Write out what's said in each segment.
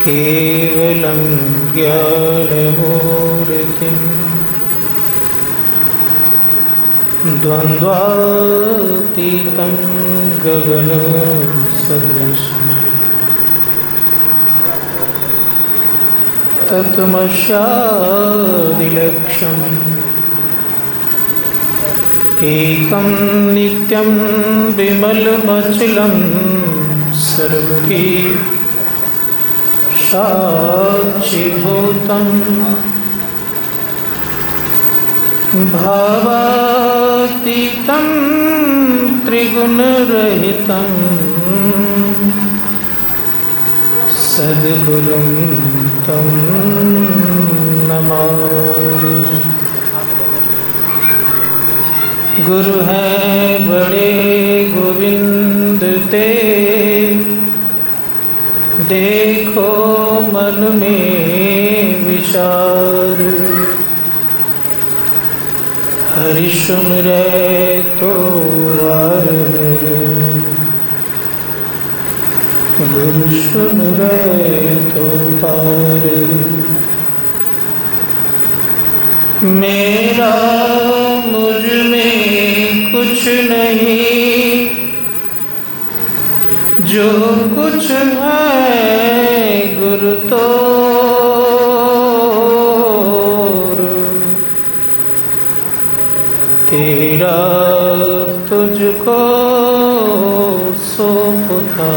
केवलं ज्ञानमूर्तिं द्वन्द्वातीतं गगनसदृशं तत्त्वमस्यादिलक्ष्यम् एकं नित्यं विमलमचलं सर्वधी साक्षिभूतं भावातीतं त्रिगुणरहितं सद्गुरुं तं नमामि। गुरु है बड़े गोविंद ते, देखो मन में विचार। हरि सुन रे तो वार, गुरु सुन रे तो पार। मेरा मुझ में कुछ नहीं, जो कुछ है गुरु तो। तेरा तुझको सौंपता,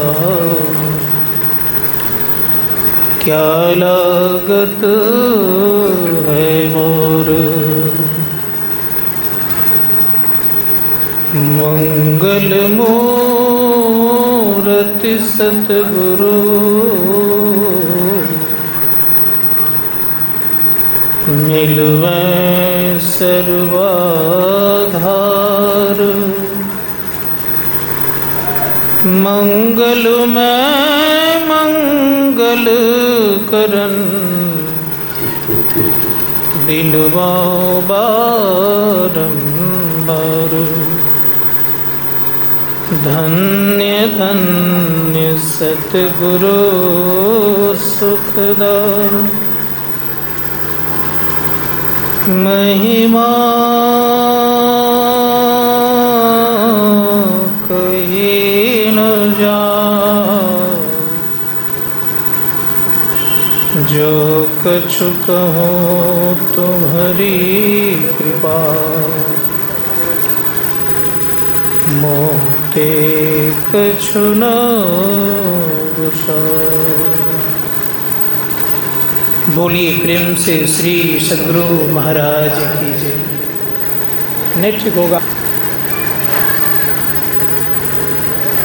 क्या लागत है मोर। मंगल मूर्ति सतगुरु, मिलवे सर्वाधार। मंगल में मंगल करन, बिलवा बारंबार। धन्य धन्य सतगुरु सुखदार। महिमा कही न जाए, जो कछु कहो तुम्हारी कृपा। मोते कछु न गुसाए। बोलिए प्रेम से श्री सद्गुरु महाराज की जय। नहीं ठीक होगा,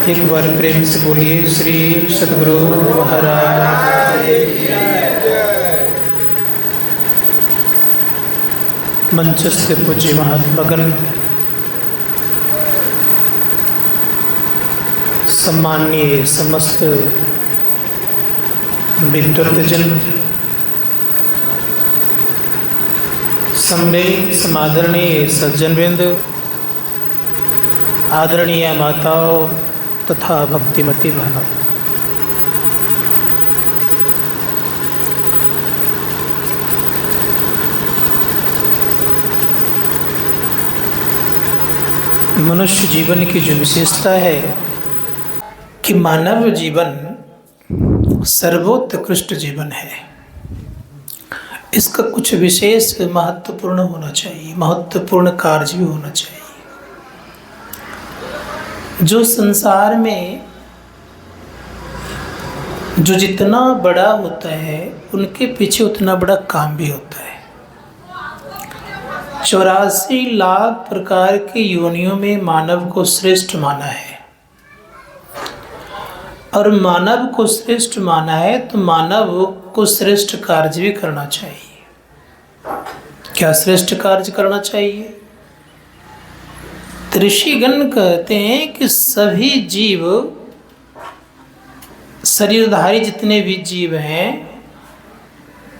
एक बार प्रेम से बोलिए श्री सद्गुरु महाराज की जय। मंचस्थ पूज्य महात्मागण, सम्माननीय समस्त विद्वत्तजन, समादरणीय सज्जनवृंद, आदरणीय माताओं तथा भक्तिमती बहनों, मनुष्य जीवन की जो विशेषता है कि मानव जीवन सर्वोत्कृष्ट जीवन है। इसका कुछ विशेष महत्वपूर्ण होना चाहिए, महत्वपूर्ण कार्य भी होना चाहिए। जो संसार में जो जितना बड़ा होता है, उनके पीछे उतना बड़ा काम भी होता है। 84 लाख प्रकार की योनियों में मानव को श्रेष्ठ माना है, और मानव को श्रेष्ठ माना है तो मानव को श्रेष्ठ कार्य भी करना चाहिए। क्या श्रेष्ठ कार्य करना चाहिए? ऋषिगण कहते हैं कि सभी जीव, शरीरधारी जितने भी जीव हैं,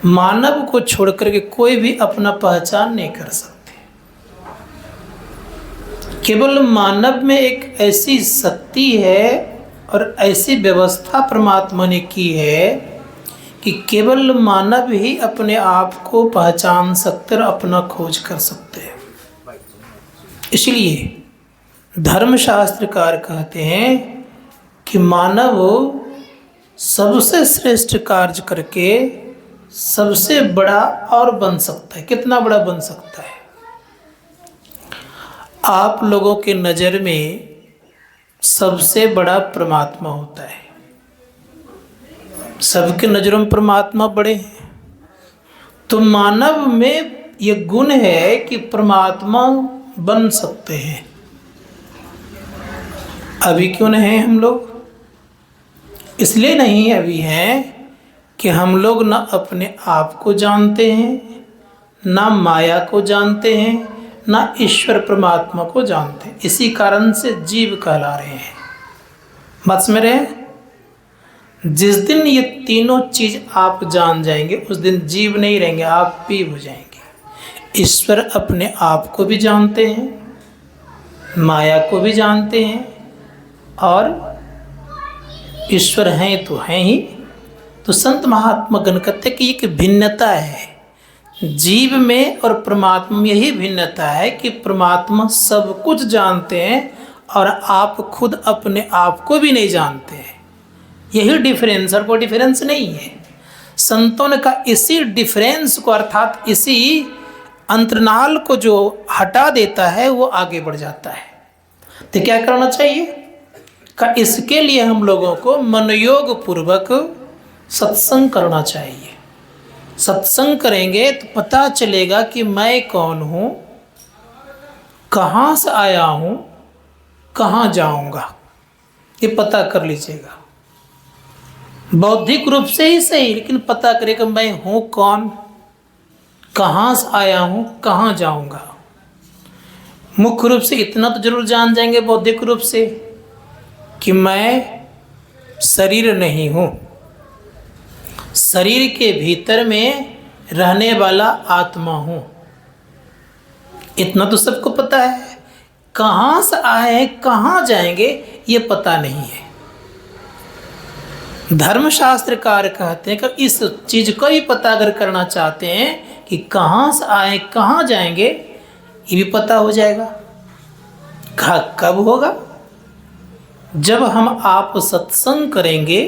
मानव को छोड़कर के कोई भी अपना पहचान नहीं कर सकते। केवल मानव में एक ऐसी शक्ति है और ऐसी व्यवस्था परमात्मा ने की है कि केवल मानव ही अपने आप को पहचान सकते और अपना खोज कर सकते हैं। इसलिए धर्मशास्त्रकार कहते हैं कि मानव सबसे श्रेष्ठ कार्य करके सबसे बड़ा और बन सकता है। कितना बड़ा बन सकता है? आप लोगों के नज़र में सबसे बड़ा परमात्मा होता है। सबके नज़रों में परमात्मा बड़े हैं। तो मानव में ये गुण है कि परमात्मा बन सकते हैं। अभी क्यों नहीं हैं हम लोग? इसलिए नहीं अभी हैं कि हम लोग ना अपने आप को जानते हैं, ना माया को जानते हैं, ना ईश्वर परमात्मा को जानते हैं। इसी कारण से जीव कहला रहे हैं। बात समझ रहे हैं? जिस दिन ये तीनों चीज आप जान जाएंगे उस दिन जीव नहीं रहेंगे, आप भी हो जाएंगे। ईश्वर अपने आप को भी जानते हैं, माया को भी जानते हैं, और ईश्वर हैं तो हैं ही। तो संत महात्मा गण कहते कि एक भिन्नता है जीव में और परमात्मा में। यही भिन्नता है कि परमात्मा सब कुछ जानते हैं और आप खुद अपने आप को भी नहीं जानते हैं। यही डिफरेंस, और कोई डिफरेंस नहीं है। संतों ने कहा इसी डिफरेंस को, अर्थात इसी अंतराल को जो हटा देता है वो आगे बढ़ जाता है। तो क्या करना चाहिए? का इसके लिए हम लोगों को मनोयोग पूर्वक सत्संग करना चाहिए। सत्संग करेंगे तो पता चलेगा कि मैं कौन हूँ, कहाँ से आया हूँ, कहाँ जाऊँगा, ये पता कर लीजिएगा। बौद्धिक रूप से ही सही, लेकिन पता करेगा मैं हूँ कौन, कहाँ से आया हूँ, कहाँ जाऊँगा। मुख्य रूप से इतना तो जरूर जान जाएंगे बौद्धिक रूप से कि मैं शरीर नहीं हूँ, शरीर के भीतर में रहने वाला आत्मा हूँ। इतना तो सबको पता है। कहाँ से आए हैं, कहाँ जाएंगे, ये पता नहीं है। धर्मशास्त्रकार कहते हैं कि इस चीज को ही पता अगर करना चाहते हैं कि कहाँ से आए, कहाँ जाएंगे, ये भी पता हो जाएगा। कब होगा? जब हम आप सत्संग करेंगे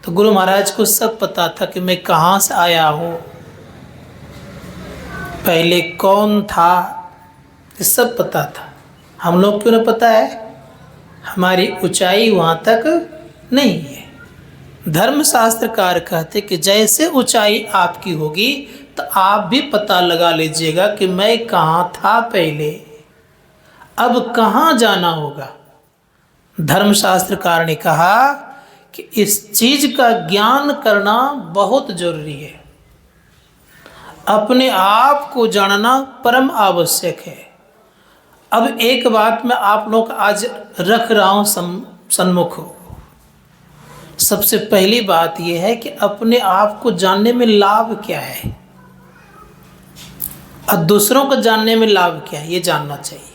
तो गुरु महाराज को सब पता था कि मैं कहाँ से आया हूँ, पहले कौन था, ये सब पता था। हम लोग क्यों नहीं पता है? हमारी ऊंचाई वहाँ तक नहीं है। धर्मशास्त्रकार कहते कि जैसे ऊंचाई आपकी होगी तो आप भी पता लगा लीजिएगा कि मैं कहाँ था पहले, अब कहाँ जाना होगा। धर्मशास्त्रकार ने कहा कि इस चीज का ज्ञान करना बहुत जरूरी है। अपने आप को जानना परम आवश्यक है। अब एक बात मैं आप लोग आज रख रहा हूँ सन्मुख। सबसे पहली बात यह है कि अपने आप को जानने में लाभ क्या है और दूसरों को जानने में लाभ क्या है, ये जानना चाहिए।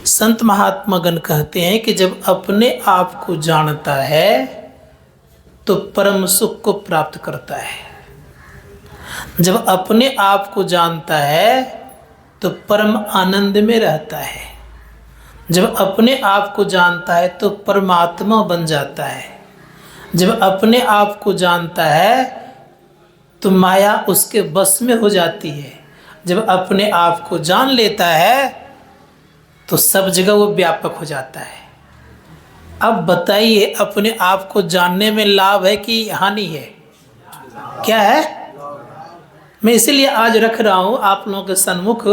संत महात्मा गण कहते हैं कि जब अपने आप को जानता है तो परम सुख को प्राप्त करता है। जब अपने आप को जानता है तो परम आनंद में रहता है। जब अपने आप को जानता है तो परमात्मा बन जाता है। जब अपने आप को जानता है तो माया उसके बस में हो जाती है। जब अपने आप को जान लेता है तो सब जगह वो व्यापक हो जाता है। अब बताइए, अपने आप को जानने में लाभ है कि हानि है? क्या है? मैं इसीलिए आज रख रहा हूँ आप लोगों के सन्मुख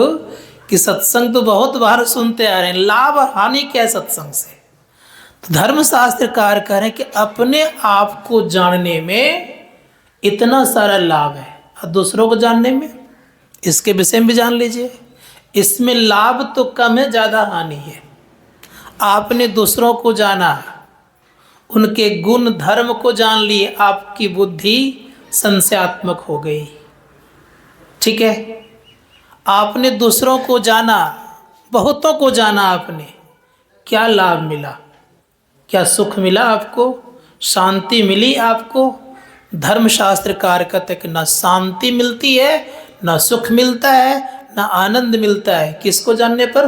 कि सत्संग तो बहुत बार सुनते आ रहे हैं, लाभ और हानि क्या है सत्संग से? तो धर्मशास्त्रकार कह रहे हैं कि अपने आप को जानने में इतना सारा लाभ है और दूसरों को जानने में, इसके विषय में भी जान लीजिए। इसमें लाभ तो कम है, ज़्यादा हानि है। आपने दूसरों को जाना, उनके गुण धर्म को जान लिए, आपकी बुद्धि संशयात्मक हो गई। ठीक है? आपने दूसरों को जाना, बहुतों को जाना, आपने क्या लाभ मिला? क्या सुख मिला आपको? शांति मिली आपको? धर्मशास्त्रकार कहते कि न शांति मिलती है, न सुख मिलता है, न आनंद मिलता है। किसको जानने पर?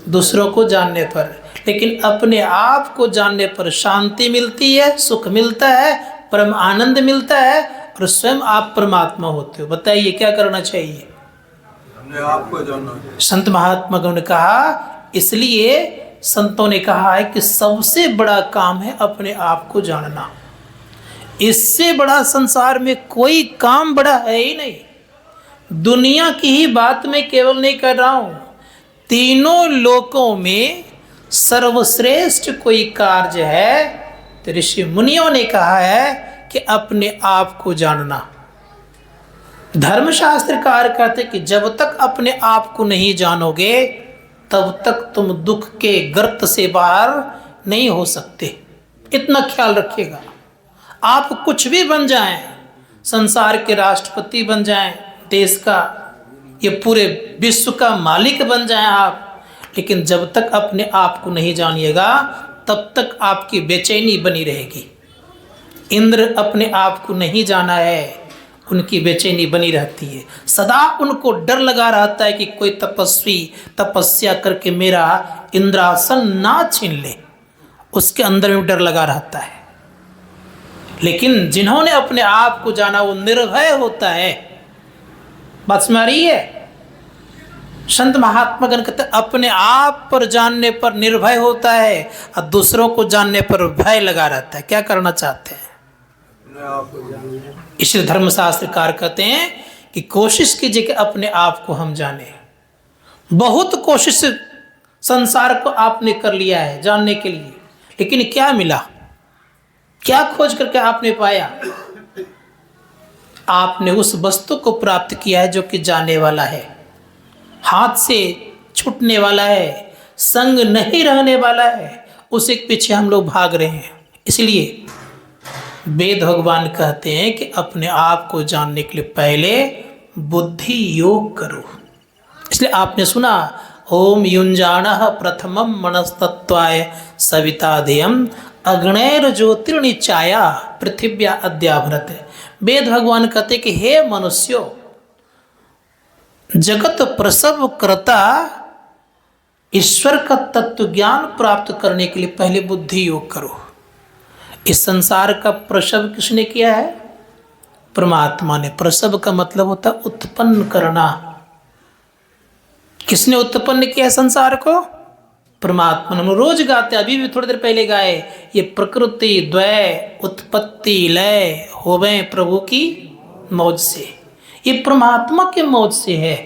दूसरों को जानने पर। लेकिन अपने आप को जानने पर शांति मिलती है, सुख मिलता है, परम आनंद मिलता है, और स्वयं आप परमात्मा होते हो। बताइए क्या करना चाहिए? अपने आप को जानना। संत महात्मा गण ने कहा, इसलिए संतों ने कहा है कि सबसे बड़ा काम है अपने आप को जानना। इससे बड़ा संसार में कोई काम बड़ा है ही नहीं। दुनिया की ही बात मैं केवल नहीं कर रहा हूं, तीनों लोकों में सर्वश्रेष्ठ कोई कार्य है तो ऋषि मुनियों ने कहा है कि अपने आप को जानना। धर्मशास्त्रकार कहते कि जब तक अपने आप को नहीं जानोगे तब तक तुम दुख के गर्त से बाहर नहीं हो सकते। इतना ख्याल रखिएगा। आप कुछ भी बन जाएं, संसार के राष्ट्रपति बन जाएं, देश का, ये पूरे विश्व का मालिक बन जाएं आप, लेकिन जब तक अपने आप को नहीं जानिएगा तब तक आपकी बेचैनी बनी रहेगी। इंद्र अपने आप को नहीं जाना है, उनकी बेचैनी बनी रहती है। सदा उनको डर लगा रहता है कि कोई तपस्वी तपस्या करके मेरा इंद्रासन ना छीन ले, उसके अंदर में डर लगा रहता है। लेकिन जिन्होंने अपने आप को जाना वो निर्भय होता है। बात समझ आ रही है? संत महात्मा गण कहते अपने आप पर जानने पर निर्भय होता है और दूसरों को जानने पर भय लगा रहता है। क्या करना चाहते हैं? इसलिए धर्मशास्त्रकार कहते हैं कि कोशिश कीजिए कि अपने आप को हम जाने। बहुत कोशिश संसार को आपने कर लिया है जानने के लिए, लेकिन क्या मिला? क्या खोज करके आपने पाया? आपने उस वस्तु को प्राप्त किया है जो कि जाने वाला है, हाथ से छूटने वाला है, संग नहीं रहने वाला है, उसी के पीछे हम लोग भाग रहे हैं। इसलिए वेद भगवान कहते हैं कि अपने आप को जानने के लिए पहले बुद्धि योग करो। इसलिए आपने सुना, ओम युंजानः प्रथमं मनस्तत्वाय सविता ध्येयम् अग्नैर ज्योतिर्निचाया पृथिव्या अद्याभरत। वेद भगवान कहते कि हे मनुष्यों, जगत प्रसव करता ईश्वर का तत्व ज्ञान प्राप्त करने के लिए पहले बुद्धि योग करो। इस संसार का प्रसव किसने किया है? परमात्मा ने। प्रसव का मतलब होता है उत्पन्न करना। किसने उत्पन्न किया है संसार को? परमात्मा ने। हम रोज गाते, अभी भी थोड़ी देर पहले गाए, ये प्रकृति द्वय उत्पत्ति लय होवे प्रभु की मौज से। ये परमात्मा के मौज से है।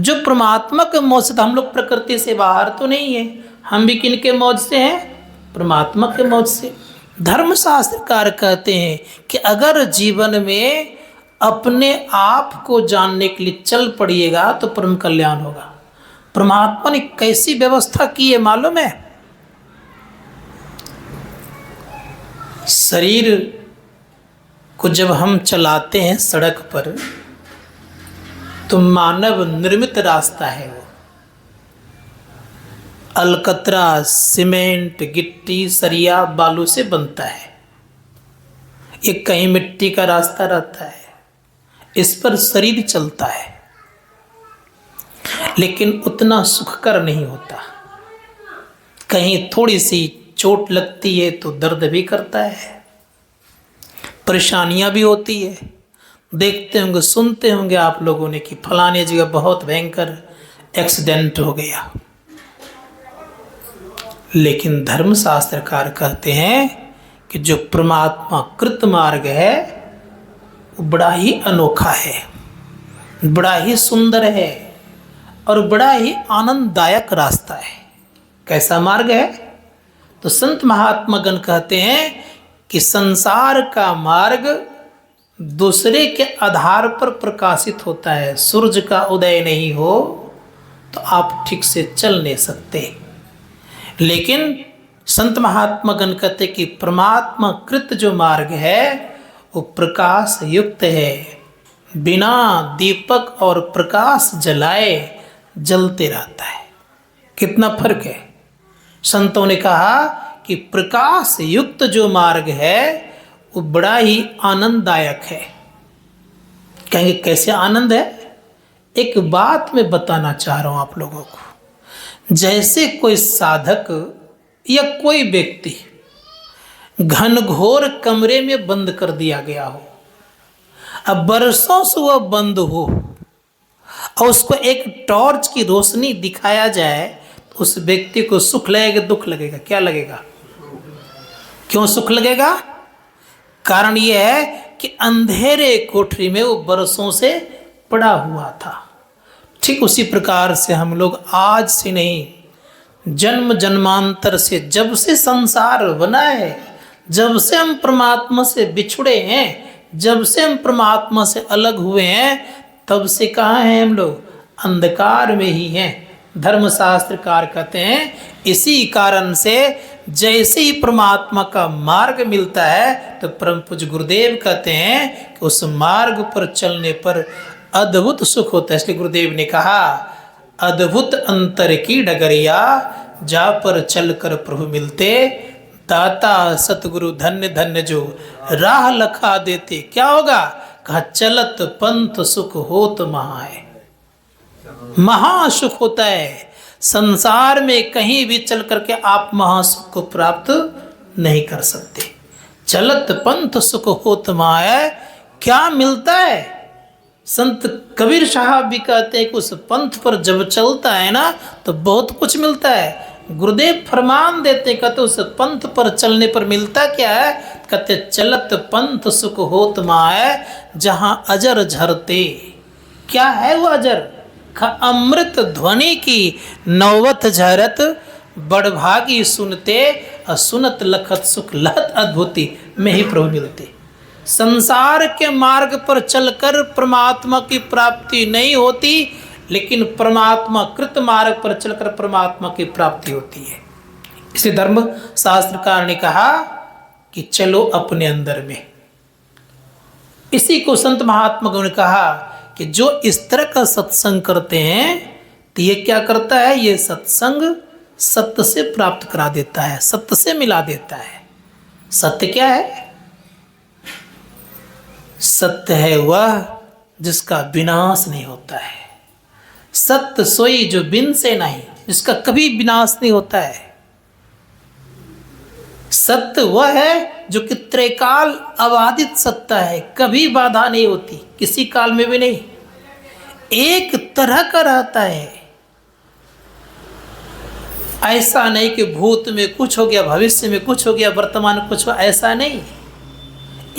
जो परमात्मा के मौज से, तो हम लोग प्रकृति से बाहर तो नहीं है, हम भी किन के मौज से हैं? परमात्मा के मौज से। धर्मशास्त्रकार कहते हैं कि अगर जीवन में अपने आप को जानने के लिए चल पड़िएगा तो परम कल्याण होगा। परमात्मा ने कैसी व्यवस्था की है मालूम है? शरीर को जब हम चलाते हैं सड़क पर तो मानव निर्मित रास्ता है वो। अलकतरा, सीमेंट, गिट्टी, सरिया, बालू से बनता है। ये कहीं मिट्टी का रास्ता रहता है, इस पर शरीर चलता है, लेकिन उतना सुखकर नहीं होता। कहीं थोड़ी सी चोट लगती है तो दर्द भी करता है, परेशानियां भी होती है। देखते होंगे, सुनते होंगे आप लोगों ने कि फलाने जगह बहुत भयंकर एक्सीडेंट हो गया। लेकिन धर्मशास्त्रकार कहते हैं कि जो परमात्मा कृत मार्ग है वो बड़ा ही अनोखा है, बड़ा ही सुंदर है और बड़ा ही आनंददायक रास्ता है। कैसा मार्ग है? तो संत महात्मा गण कहते हैं कि संसार का मार्ग दूसरे के आधार पर प्रकाशित होता है। सूरज का उदय नहीं हो तो आप ठीक से चल नहीं सकते। लेकिन संत महात्मा गण कहते कि परमात्मा कृत जो मार्ग है वो प्रकाश युक्त है, बिना दीपक और प्रकाश जलाए जलते रहता है। कितना फर्क है? संतों ने कहा कि प्रकाश युक्त जो मार्ग है वो बड़ा ही आनंददायक है। कहेंगे कैसे आनंद है? एक बात मैं बताना चाह रहा हूं आप लोगों को। जैसे कोई साधक या कोई व्यक्ति घनघोर कमरे में बंद कर दिया गया हो, अब बरसों से वह बंद हो और उसको एक टॉर्च की रोशनी दिखाया जाए तो उस व्यक्ति को सुख लगेगा, दुख लगेगा? क्या लगेगा? क्यों सुख लगेगा? कारण यह है कि अंधेरे कोठरी में वो बरसों से पड़ा हुआ था। ठीक उसी प्रकार से हम लोग आज से नहीं, जन्म जन्मांतर से, जब से संसार बना है, जब से हम परमात्मा से बिछुड़े हैं, जब से हम परमात्मा से अलग हुए हैं, तब से कहाँ हैं हम लोग? अंधकार में ही हैं। धर्मशास्त्रकार कहते हैं इसी कारण से जैसे ही परमात्मा का मार्ग मिलता है तो परम पूज्य गुरुदेव कहते हैं कि उस मार्ग पर चलने पर अद्भुत सुख होता है। इसलिए गुरुदेव ने कहा अद्भुत अंतर की डगरिया, जा पर चल कर प्रभु मिलते, दाता सतगुरु धन्य धन्य जो राह लखा देते। क्या होगा? कहा चलत पंथ सुख होत महाय। महासुख होता है। संसार में कहीं भी चल करके आप महासुख को प्राप्त नहीं कर सकते। चलत पंथ सुख होत महाय। क्या मिलता है? संत कबीर साहब भी कहते हैं कि उस पंथ पर जब चलता है ना तो बहुत कुछ मिलता है। गुरुदेव फरमान देते, कहते उस पंथ पर चलने पर मिलता क्या है? कहते चलत पंथ सुख होत माय, जहां अजर झरते। क्या है वो अजर? अमृत ध्वनि की नौवत झरत, बड़भागी सुनते, सुनत लखत सुख लहत अद्भुति में ही प्रभु मिलते। संसार के मार्ग पर चलकर परमात्मा की प्राप्ति नहीं होती, लेकिन परमात्मा कृत मार्ग पर चलकर परमात्मा की प्राप्ति होती है। इसलिए धर्म शास्त्रकार ने कहा कि चलो अपने अंदर में। इसी को संत महात्मा ने कहा कि जो इस तरह का सत्संग करते हैं तो ये क्या करता है? ये सत्संग सत्य से प्राप्त करा देता है, सत्य से मिला देता है। सत्य क्या है? सत्य है वह जिसका विनाश नहीं होता है। सत्य सोई जो बिन से नहीं, जिसका कभी विनाश नहीं होता है। सत्य वह है जो कि त्रैकाल अबाधित सत्ता है, कभी बाधा नहीं होती, किसी काल में भी नहीं, एक तरह का रहता है। ऐसा नहीं कि भूत में कुछ हो गया, भविष्य में कुछ हो गया, वर्तमान में कुछ हो, ऐसा नहीं।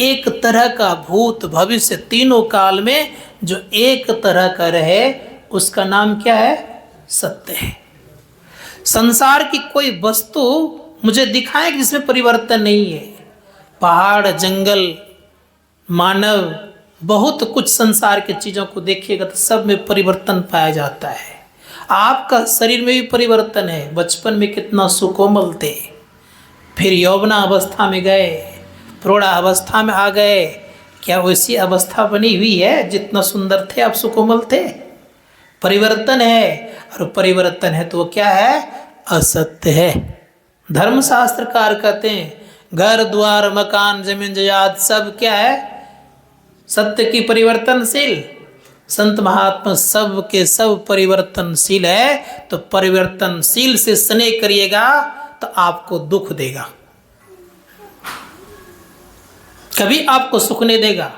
एक तरह का भूत भविष्य तीनों काल में जो एक तरह का रहे, उसका नाम क्या है? सत्य है। संसार की कोई वस्तु मुझे दिखाए कि जिसमें परिवर्तन नहीं है। पहाड़, जंगल, मानव, बहुत कुछ संसार के चीज़ों को देखिएगा तो सब में परिवर्तन पाया जाता है। आपका शरीर में भी परिवर्तन है। बचपन में कितना सुकोमल थे, फिर यौवना अवस्था में गए, प्रौढ़ा अवस्था में आ गए। क्या वैसी अवस्था बनी हुई है? जितना सुंदर थे आप सुकोमल थे। परिवर्तन है, और परिवर्तन है तो वो क्या है? असत्य है। धर्मशास्त्रकार कहते हैं घर द्वार मकान जमीन जायदाद सब क्या है? सत्य की परिवर्तनशील। संत महात्मा सब के सब परिवर्तनशील है। तो परिवर्तनशील से स्नेह करिएगा तो आपको दुख देगा, कभी आपको सुख नहीं देगा।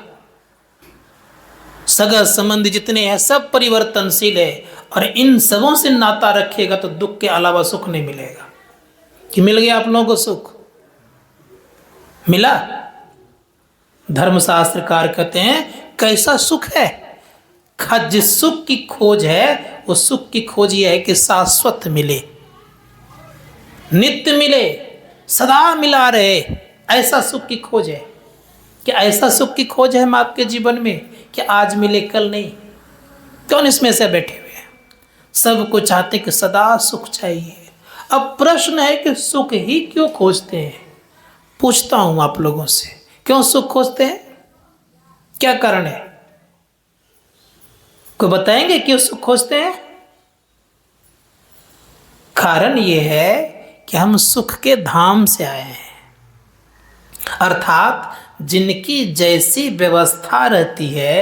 सगा संबंधी जितने हैं सब परिवर्तनशील है, और इन सबों से नाता रखिएगा तो दुख के अलावा सुख नहीं मिलेगा। कि मिल गया आप लोगों को सुख? मिला? धर्मशास्त्रकार कहते हैं कैसा सुख है? जिस सुख की खोज है वो सुख की खोज ये है कि शाश्वत मिले, नित्य मिले, सदा मिला रहे, ऐसा सुख की खोज है। क्या ऐसा सुख की खोज है हम आपके जीवन में कि आज मिले कल नहीं? कौन इसमें से बैठे हुए हैं? सबको चाहते कि सदा सुख चाहिए। अब प्रश्न है कि सुख ही क्यों खोजते हैं? पूछता हूं आप लोगों से, क्यों सुख खोजते हैं? क्या कारण है? कोई बताएंगे क्यों सुख खोजते हैं? कारण यह है कि हम सुख के धाम से आए हैं, अर्थात जिनकी जैसी व्यवस्था रहती है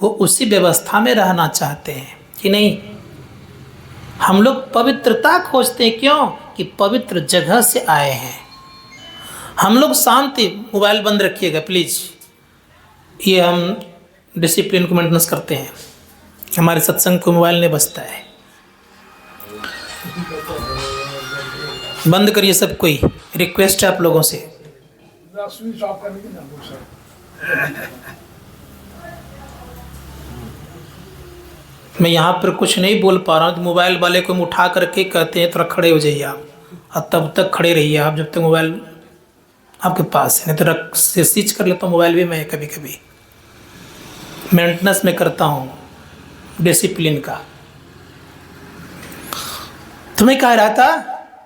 वो उसी व्यवस्था में रहना चाहते हैं कि नहीं। हम लोग पवित्रता खोजते हैं, क्यों? कि पवित्र जगह से आए हैं हम लोग। शांति, मोबाइल बंद रखिएगा प्लीज, ये हम डिसिप्लिन को मेंटेनेंस करते हैं। हमारे सत्संग को मोबाइल नहीं बजता है, बंद करिए सब कोई, रिक्वेस्ट है आप लोगों से। मैं यहाँ पर कुछ नहीं बोल पा रहा हूँ तो मोबाइल वाले को हम उठा करके कहते हैं थोड़ा खड़े हो जाइए आप, और तब तक खड़े रहिए आप जब तक मोबाइल आपके पास है। नहीं तो रख से स्विच कर लेता हूँ मोबाइल भी। मैं कभी कभी मेंटेनेंस में करता हूँ डिसिप्लिन का। तो मैं कह रहा था,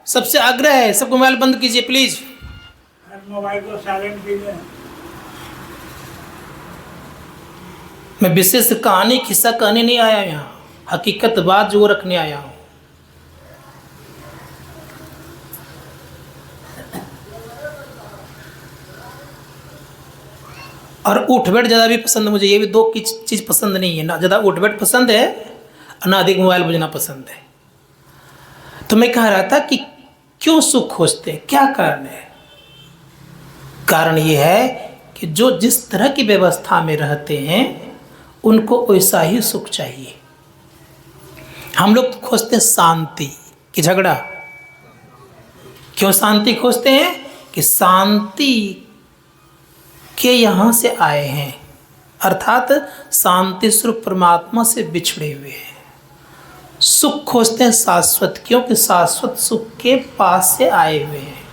सबसे आग्रह है सब मोबाइल बंद कीजिए प्लीज। मोबाइल को साइलेंट कीजिए। मैं विशेष कहानी किस्सा कहने नहीं आया यहाँ, हकीकत बात जो रखने आया हूँ। और उठ बैठ ज़्यादा भी पसंद मुझे, ये भी दो की चीज़ पसंद नहीं है, ना ज़्यादा उठ बैठ पसंद है और ना अधिक मोबाइल बजना पसंद है। तो मैं कह रहा था कि क्यों सुख खोजते हैं, क्या कारण है? कारण ये है कि जो जिस तरह की व्यवस्था में रहते हैं उनको वैसा ही सुख चाहिए। हम लोग खोजते हैं शांति कि झगड़ा। क्यों शांति खोजते हैं? कि शांति के यहाँ से आए हैं, अर्थात शांति स्वरूप परमात्मा से बिछड़े हुए हैं। सुख खोजते हैं शाश्वत, क्योंकि शाश्वत सुख के पास से आए हुए हैं।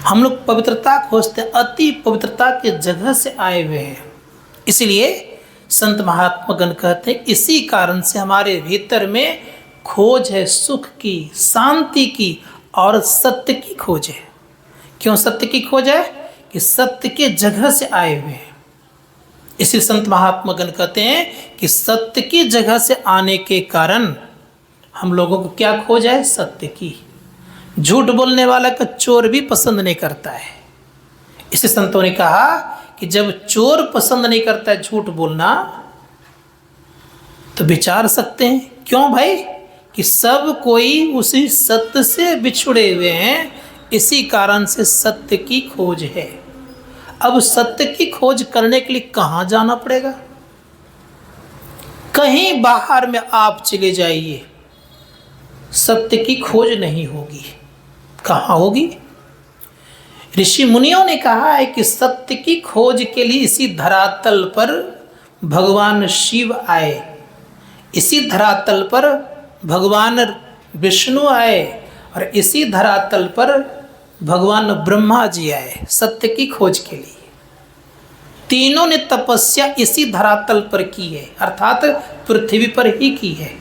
हम लोग पवित्रता खोजते हैं, अति पवित्रता के जगह से आए हुए हैं। इसलिए संत महात्मा गण कहते हैं इसी कारण से हमारे भीतर में खोज है सुख की, शांति की और सत्य की खोज है। क्यों सत्य की खोज है? कि सत्य के जगह से आए हुए हैं। इसलिए संत महात्मा गण कहते हैं कि सत्य की जगह से आने के कारण हम लोगों को क्या खोज है? सत्य की। झूठ बोलने वाला का चोर भी पसंद नहीं करता है। इसलिए संतों ने कहा कि जब चोर पसंद नहीं करता है झूठ बोलना, तो विचार सकते हैं क्यों भाई? कि सब कोई उसी सत्य से बिछुड़े हुए हैं, इसी कारण से सत्य की खोज है। अब सत्य की खोज करने के लिए कहाँ जाना पड़ेगा? कहीं बाहर में आप चले जाइए, सत्य की खोज नहीं होगी। कहाँ होगी? ऋषि मुनियों ने कहा है कि सत्य की खोज के लिए इसी धरातल पर भगवान शिव आए, इसी धरातल पर भगवान विष्णु आए और इसी धरातल पर भगवान ब्रह्मा जी आए सत्य की खोज के लिए। तीनों ने तपस्या इसी धरातल पर की है, अर्थात पृथ्वी पर ही की है।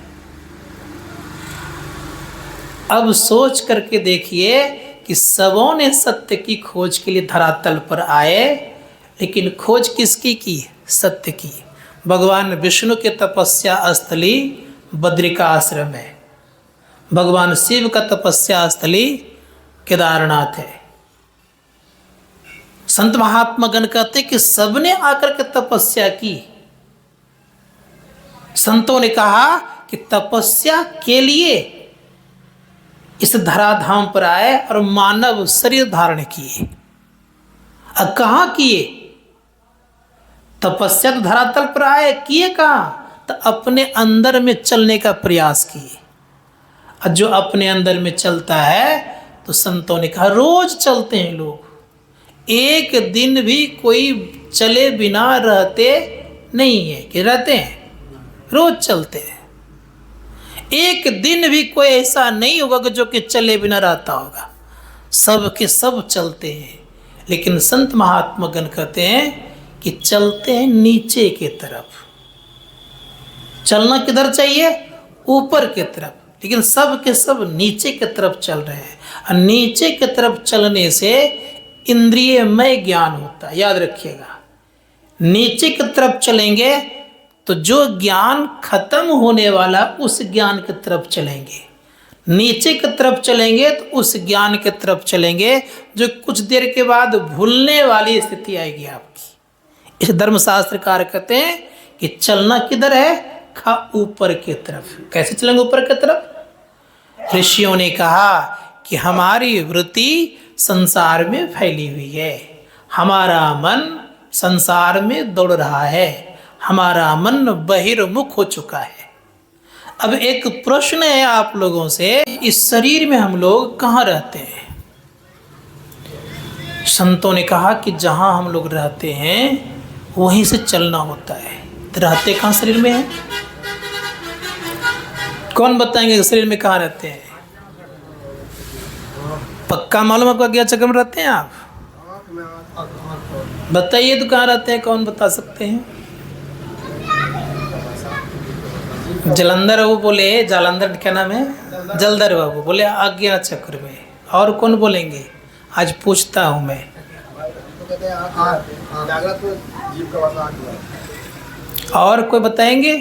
अब सोच करके देखिए कि सबों ने सत्य की खोज के लिए धरातल पर आए, लेकिन खोज किसकी की? सत्य की। भगवान विष्णु के तपस्या स्थली बद्रिका आश्रम है, भगवान शिव का तपस्या स्थली केदारनाथ है। संत महात्मा गण कहते कि सबने आकर के तपस्या की। संतों ने कहा कि तपस्या के लिए इस धराधाम पर आए और मानव शरीर धारण किए। अब कहाँ किए? तपस्या तो धरातल पर आए, किए कहाँ? तो अपने अंदर में चलने का प्रयास किए। और जो अपने अंदर में चलता है तो संतों ने कहा रोज चलते हैं लोग, एक दिन भी कोई चले बिना रहते नहीं है। कि रहते हैं, रोज चलते हैं। एक दिन भी कोई ऐसा नहीं होगा कि जो कि चले बिना रहता होगा, सब के सब चलते हैं। लेकिन संत महात्मा गण कहते हैं कि चलते हैं नीचे के तरफ। चलना किधर चाहिए? ऊपर के तरफ, लेकिन सब के सब नीचे की तरफ चल रहे हैं। और नीचे की तरफ चलने से इंद्रियमय ज्ञान होता है, याद रखिएगा। नीचे की तरफ चलेंगे तो जो ज्ञान खत्म होने वाला उस ज्ञान की तरफ चलेंगे, नीचे की तरफ चलेंगे तो उस ज्ञान की तरफ चलेंगे जो कुछ देर के बाद भूलने वाली स्थिति आएगी आपकी। इस धर्मशास्त्रकार कहते हैं कि चलना किधर है, ऊपर की तरफ। कैसे चलेंगे ऊपर की तरफ? ऋषियों ने कहा कि हमारी वृत्ति संसार में फैली हुई है, हमारा मन संसार में दौड़ रहा है, हमारा मन बहिर्मुख हो चुका है। अब एक प्रश्न है आप लोगों से, इस शरीर में हम लोग कहाँ रहते हैं? संतों ने कहा कि जहाँ हम लोग रहते हैं वहीं से चलना होता है। तो रहते कहाँ शरीर में है? कौन बताएंगे शरीर में कहाँ रहते हैं? पक्का मालूम आपका क्या चक्कर में रहते हैं आप? बताइए तो कहाँ रहते हैं, कौन बता सकते हैं? जलंधर बाबू बोले, जालंधर क्या नाम है, जलधर बाबू बोले आज्ञा चक्र में। और कौन बोलेंगे? आज पूछता हूँ मैं। और कोई बताएंगे?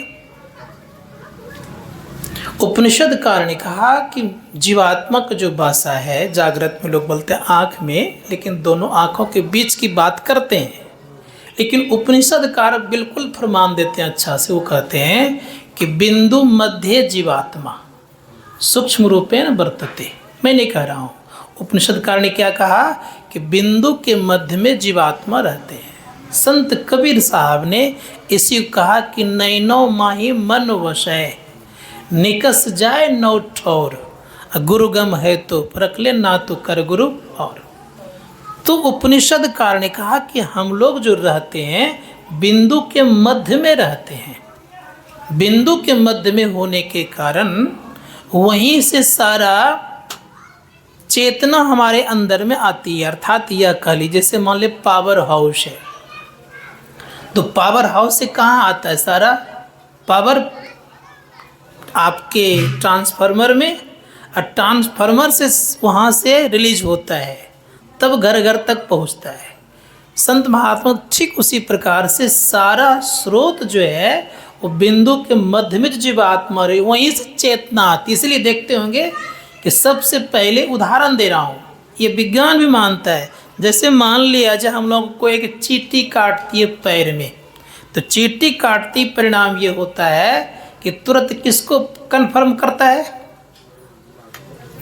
उपनिषदकार ने कहा कि जीवात्मा का जो भाषा है, जागृत में लोग बोलते हैं आँख में, लेकिन दोनों आँखों के बीच की बात करते हैं। लेकिन उपनिषदकार बिल्कुल फरमान देते हैं अच्छा से, वो कहते हैं कि बिंदु मध्य जीवात्मा सूक्ष्म रूपेण वर्तते। मैं नहीं कह रहा हूँ, उपनिषदकार ने क्या कहा कि बिंदु के मध्य में जीवात्मा रहते हैं। संत कबीर साहब ने इसी को कहा कि नैनो माही मन वशय, निकस जाए नौ ठौर, गुरुगम है तो परख ले, ना तो कर गुरु और। तो उपनिषदकार ने कहा कि हम लोग जो रहते हैं बिंदु के मध्य में रहते हैं। बिंदु के मध्य में होने के कारण वहीं से सारा चेतना हमारे अंदर में आती है। अर्थात यह कह लीजिए, जैसे मान ले पावर हाउस है, तो पावर हाउस से कहाँ आता है सारा पावर? आपके ट्रांसफार्मर में, और ट्रांसफार्मर से वहाँ से रिलीज होता है, तब घर घर तक पहुँचता है। संत महात्मा ठीक उसी प्रकार से सारा स्रोत जो है वो बिंदु के मध्य में जो जीवात्मा रही, वहीं से चेतना आती। इसलिए देखते होंगे कि सबसे पहले उदाहरण दे रहा हूँ, ये विज्ञान भी मानता है। जैसे मान लिया जाए हम लोग को एक चींटी काटती है पैर में, तो चींटी काटती परिणाम ये होता है कि तुरंत किसको कन्फर्म करता है?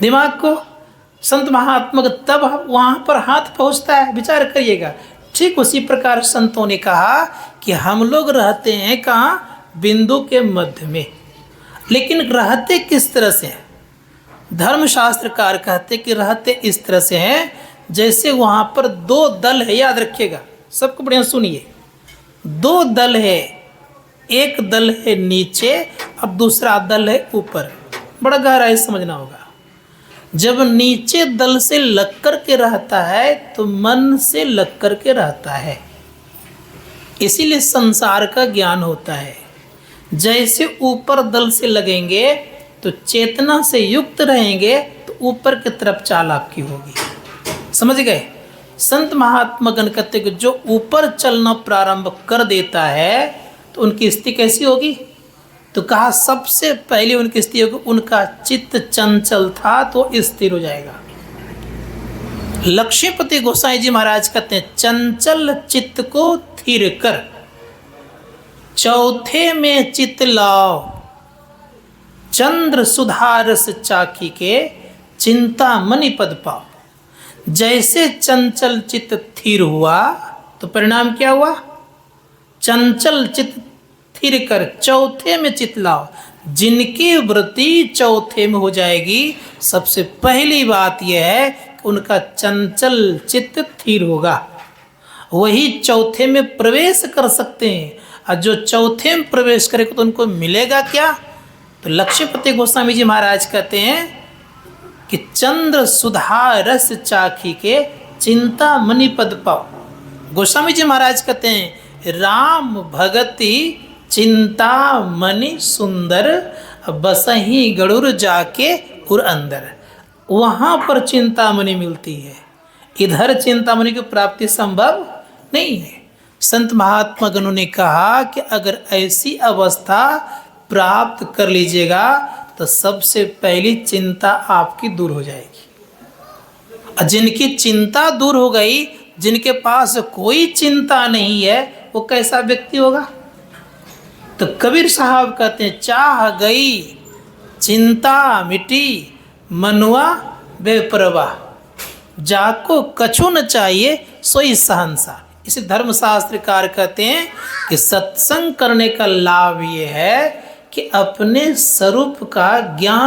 दिमाग को। संत महात्मा को तब वहाँ पर हाथ पहुँचता है। विचार करिएगा। ठीक उसी प्रकार संतों ने कहा कि हम लोग रहते हैं कहाँ? बिंदु के मध्य में। लेकिन रहते किस तरह से हैं? धर्मशास्त्रकार कहते कि रहते इस तरह से हैं जैसे वहाँ पर दो दल है। याद रखिएगा, सबको बढ़िया सुनिए। दो दल है, एक दल है नीचे और दूसरा दल है ऊपर। बड़ा गहराई समझना होगा। जब नीचे दल से लग कर के रहता है तो मन से लग कर के रहता है, इसीलिए संसार का ज्ञान होता है। जैसे ऊपर दल से लगेंगे तो चेतना से युक्त रहेंगे तो ऊपर की तरफ चाल आपकी होगी। समझ गए? संत महात्मा गण कहते कि जो ऊपर चलना प्रारंभ कर देता है तो उनकी स्थिति कैसी होगी? तो कहा सबसे पहले उनकी स्थिति होगी, उनका चित्त चंचल था तो स्थिर हो जाएगा। लक्ष्मीपति गोसाई जी महाराज कहते हैं चंचल चित्त को थिर कर, चौथे में चित्त लाओ, चंद्र सुधा रस चाखी के, चिंता मणि पद पाओ। जैसे चंचल चित्त थिर हुआ तो परिणाम क्या हुआ? चंचल चित्त थिर कर चौथे में चित्त लाओ। जिनकी वृत्ति चौथे में हो जाएगी, सबसे पहली बात यह है कि उनका चंचल चित्त थिर होगा, वही चौथे में प्रवेश कर सकते हैं। और जो चौथे में प्रवेश करेगा तो उनको मिलेगा क्या? तो लक्ष्मीपति गोस्वामी जी महाराज कहते हैं कि चंद्र सुधा रस चाखी के, चिंता मणि पद पाओ। गोस्वामी जी महाराज कहते हैं राम भगति चिंता मणि सुंदर, बसही गरुड़ जाके उर अंदर। वहाँ पर चिंतामणि मिलती है, इधर चिंतामणि की प्राप्ति संभव नहीं है। संत महात्मा गणों ने कहा कि अगर ऐसी अवस्था प्राप्त कर लीजिएगा तो सबसे पहली चिंता आपकी दूर हो जाएगी। और जिनकी चिंता दूर हो गई, जिनके पास कोई चिंता नहीं है, वो कैसा व्यक्ति होगा? तो कबीर साहब कहते हैं, चाह गई चिंता मिटी मनुआ बेपरवाह, जाको कछु न चाहिए सोई सहनसा। इसे धर्मशास्त्रकार कहते हैं कि सत्संग करने का लाभ ये है कि अपने स्वरूप का ज्ञान